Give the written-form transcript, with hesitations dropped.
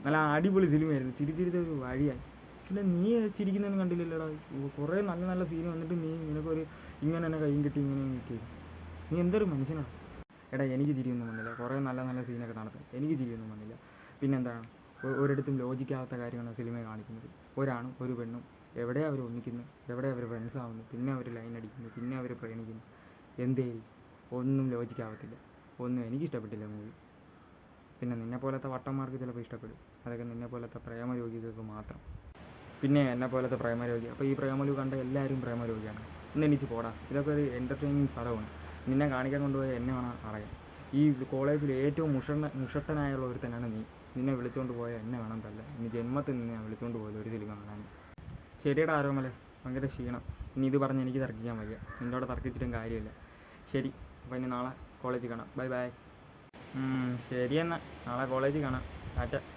നല്ല അടിപൊളി സിനിമയായിരുന്നു, ചിരിച്ചിരിച്ച ഒരു വഴിയായി. പിന്നെ നീ ചിരിക്കുന്നതൊന്നും കണ്ടില്ലല്ലോടാ. കുറേ നല്ല നല്ല സീൻ വന്നിട്ട് നിനക്കൊരു ഇങ്ങനെ തന്നെ കയ്യും കിട്ടി ഇങ്ങനെ നിൽക്കുക. നീ എന്തൊരു മനുഷ്യനാണ്. എടാ എനിക്ക് ചിരിയൊന്നും വന്നില്ല, കുറേ നല്ല നല്ല സീനൊക്കെ നടത്തും, എനിക്ക് ചിരിയൊന്നും വന്നില്ല. പിന്നെന്താണ്, ഒരിടത്തും ലോജിക്കാവാത്ത കാര്യമാണ് സിനിമ കാണിക്കുന്നത്. ഒരാണും ഒരു പെണ്ണും എവിടെ അവർ ഒന്നിക്കുന്നു, എവിടെ അവർ ഫ്രണ്ട്സ് ആവുന്നു, പിന്നെ അവർ ലൈൻ അടിക്കുന്നു, പിന്നെ അവർ പ്രേമിക്കുന്നു. എന്തേ, ഒന്നും ലോജിക്കാവത്തില്ല. ഒന്നും എനിക്കിഷ്ടപ്പെട്ടില്ല മൂവി. പിന്നെ നിന്നെപ്പോലത്തെ വട്ടന്മാർക്ക് ചിലപ്പോൾ ഇഷ്ടപ്പെടും, അതൊക്കെ നിന്നെപ്പോലത്തെ പ്രേമരോഗികൾക്ക് മാത്രം. പിന്നെ എന്നെപ്പോലത്തെ പ്രേമരോഗി, അപ്പോൾ ഈ പ്രേമലു കണ്ട എല്ലാവരും പ്രേമരോഗിയാണ്. ഒന്ന് എണീച്ച് പോടാ, ഇതൊക്കെ ഒരു എൻ്റർടൈനിങ് പടമാണ്. നിന്നെ കാണിക്കാൻ കൊണ്ടുപോയ എന്നെ വേണം അറിയാം. ഈ കോളേജിൽ ഏറ്റവും മുഷട്ടനായുള്ള ഒരുത്തനാണ് നീ. നിന്നെ വിളിച്ചുകൊണ്ട് പോയ എന്നെ വേണം തല്ല. ഇനി ജന്മത്തിൽ നിന്നെ ഞാൻ വിളിച്ചുകൊണ്ട് പോയില്ല ഒരു സിനിമ കാണാൻ. ശരിയടാ ആരോമലെ, ഭയങ്കര ക്ഷീണം. ഇനി ഇത് പറഞ്ഞ് എനിക്ക് തർക്കിക്കാൻ വയ്യ, നിന്നോട് തർക്കിച്ചിട്ടും കാര്യമില്ല. ശരി, അപ്പോൾ ഇനി നാളെ കോളേജിൽ കാണാം. Bye bye. ശരി എന്നാൽ നാളെ കോളേജിൽ കാണാം. ടാറ്റ.